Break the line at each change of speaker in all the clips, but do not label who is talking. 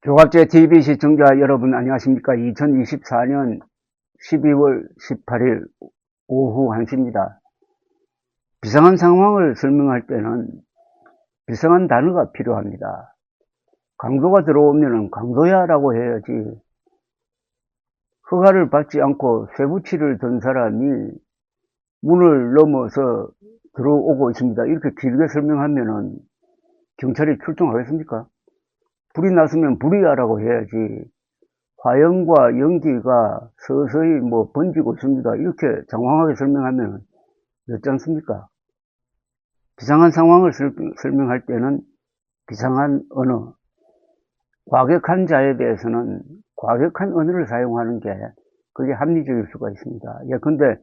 조갑제 TV 시청자 여러분 안녕하십니까. 2024년 12월 18일 오후 1시입니다. 비상한 상황을 설명할 때는 비상한 단어가 필요합니다. 강도가 들어오면 강도야 라고 해야지, 허가를 받지 않고 쇠붙이를 든 사람이 문을 넘어서 들어오고 있습니다. 이렇게 길게 설명하면 경찰이 출동하겠습니까? 불이 났으면 불이야 라고 해야지, 화염과 연기가 서서히 번지고 있습니다. 이렇게 장황하게 설명하면 어찌 않습니까? 비상한 상황을 설명할 때는 비상한 언어, 과격한 자에 대해서는 과격한 언어를 사용하는 게 그게 합리적일 수가 있습니다. 예컨대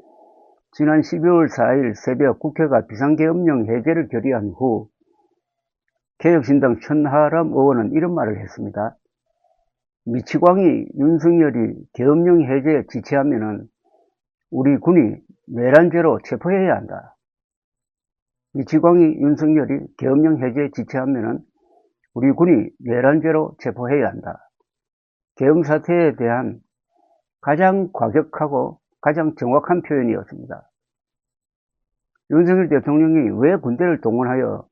지난 12월 4일 새벽 국회가 비상계엄령 해제를 결의한 후 개혁신당 천하람 의원은 이런 말을 했습니다. 미치광이 윤석열이 계엄령 해제에 지체하면은 우리 군이 내란죄로 체포해야 한다. 미치광이 윤석열이 계엄령 해제에 지체하면은 우리 군이 내란죄로 체포해야 한다. 계엄 사태에 대한 가장 과격하고 가장 정확한 표현이었습니다. 윤석열 대통령이 왜 군대를 동원하여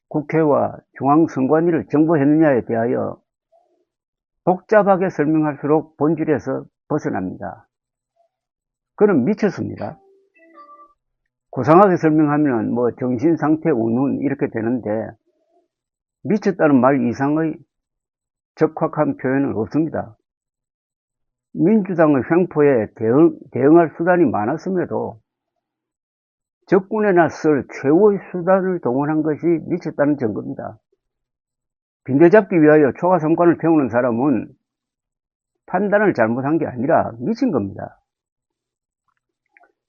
국회와 중앙선관위를 정보했느냐에 대하여 복잡하게 설명할수록 본질에서 벗어납니다. 그는 미쳤습니다. 고상하게 설명하면 정신상태 운운 이렇게 되는데, 미쳤다는 말 이상의 적확한 표현은 없습니다. 민주당의 횡포에 대응할 수단이 많았음에도 적군에나 쓸 최후의 수단을 동원한 것이 미쳤다는 증거입니다. 빈대 잡기 위하여 초가삼관을 태우는 사람은 판단을 잘못한 게 아니라 미친 겁니다.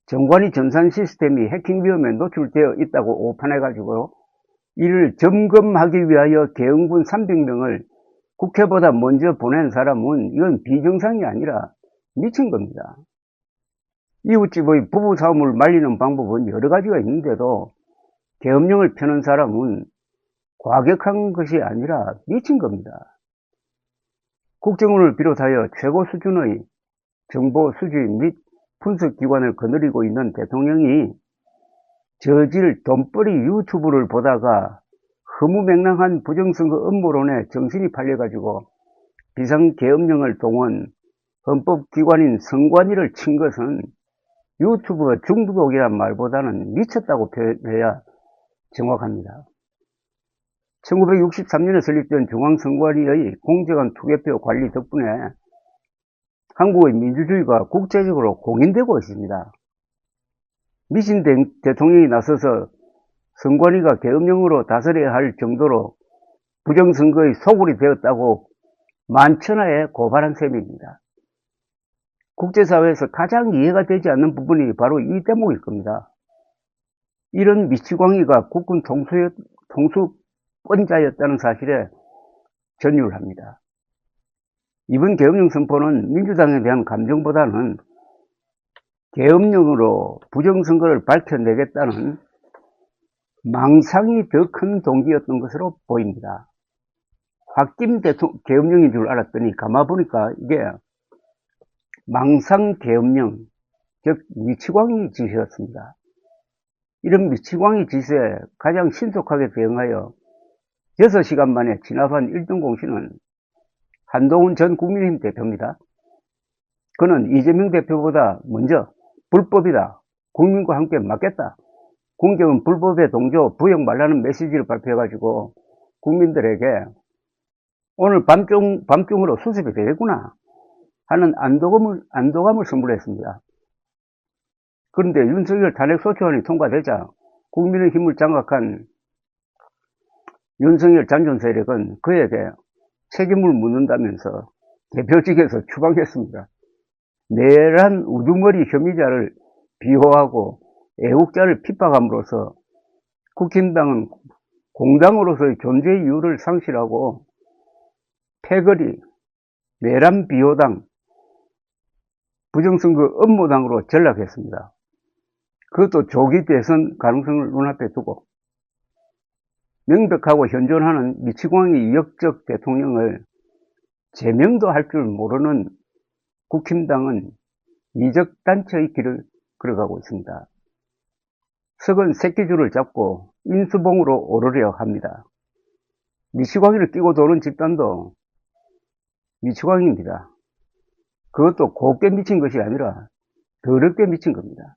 정관이 전산 시스템이 해킹 위험에 노출되어 있다고 오판해가지고 이를 점검하기 위하여 계엄군 300명을 국회보다 먼저 보낸 사람은 이건 비정상이 아니라 미친 겁니다. 이웃집의 부부싸움을 말리는 방법은 여러 가지가 있는데도 계엄령을 펴는 사람은 과격한 것이 아니라 미친 겁니다. 국정원을 비롯하여 최고 수준의 정보 수집 및 분석기관을 거느리고 있는 대통령이 저질 돈벌이 유튜브를 보다가 허무맹랑한 부정선거 음모론에 정신이 팔려가지고 비상계엄령을 동원 헌법기관인 선관위를 친 것은 유튜브 중독이란 말보다는 미쳤다고 표현해야 정확합니다. 1963년에 설립된 중앙선관위의 공정한 투개표 관리 덕분에 한국의 민주주의가 국제적으로 공인되고 있습니다. 미신 대통령이 나서서 선관위가 계엄령으로 다스려야 할 정도로 부정선거의 소굴이 되었다고 만천하에 고발한 셈입니다. 국제사회에서 가장 이해가 되지 않는 부분이 바로 이 대목일 겁니다. 이런 미치광이가 국군 통수권자였다는 사실에 전율을 합니다. 이번 계엄령 선포는 민주당에 대한 감정보다는 계엄령으로 부정선거를 밝혀내겠다는 망상이 더 큰 동기였던 것으로 보입니다. 홧김 계엄령인 줄 알았더니 가만보니까 이게 망상 계엄령, 즉 미치광이 짓이었습니다. 이런 미치광이 짓에 가장 신속하게 대응하여 6시간 만에 진압한 1등 공신은 한동훈 전 국민의힘 대표입니다. 그는 이재명 대표보다 먼저 불법이다, 국민과 함께 맞겠다, 공정은 불법의 동조 부역 말라는 메시지를 발표해가지고 국민들에게 오늘 밤중으로 수습이 되겠구나 하는 안도감을 선물했습니다. 그런데 윤석열 탄핵소추안이 통과되자 국민의힘을 장악한 윤석열 잔존 세력은 그에게 책임을 묻는다면서 대표직에서 추방했습니다. 내란 우두머리 혐의자를 비호하고 애국자를 핍박함으로써 국힘당은 공당으로서의 존재 이유를 상실하고 패거리, 내란 비호당, 부정선거 음모당으로 전락했습니다. 그것도 조기 대선 가능성을 눈앞에 두고 명백하고 현존하는 미치광이 역적 대통령을 제명도 할 줄 모르는 국힘당은 이적단체의 길을 걸어가고 있습니다. 썩은 새끼줄을 잡고 인수봉으로 오르려 합니다. 미치광이를 끼고 도는 집단도 미치광이입니다. 그것도 곱게 미친 것이 아니라 더럽게 미친 겁니다.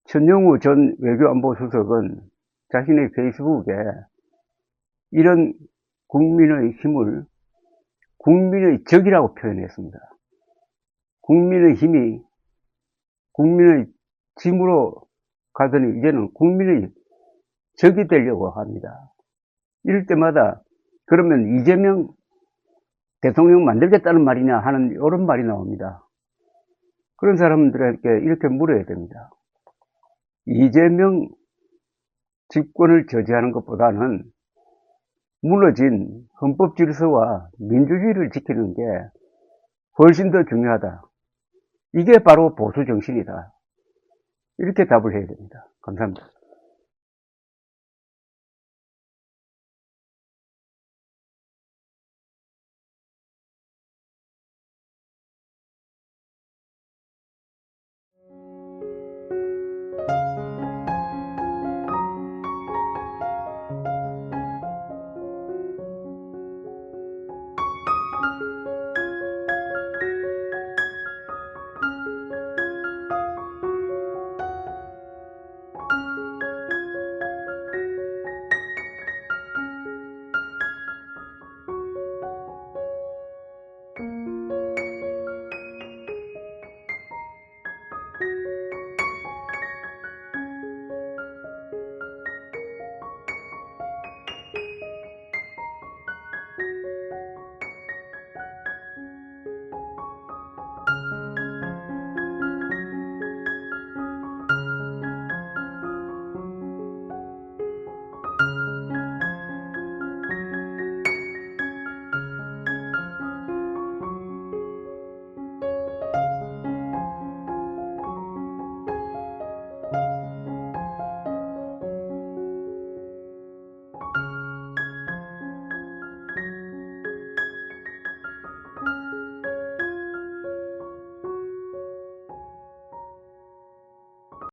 천영우 전 외교안보수석은 자신의 페이스북에 이런 국민의 힘을 국민의 적이라고 표현했습니다. 국민의 힘이 국민의 짐으로 가더니 이제는 국민의 적이 되려고 합니다. 이럴 때마다 그러면 이재명 대통령 만들겠다는 말이냐 하는 이런 말이 나옵니다. 그런 사람들에게 이렇게 물어야 됩니다. 이재명 집권을 저지하는 것보다는 무너진 헌법 질서와 민주주의를 지키는 게 훨씬 더 중요하다. 이게 바로 보수 정신이다. 이렇게 답을 해야 됩니다. 감사합니다.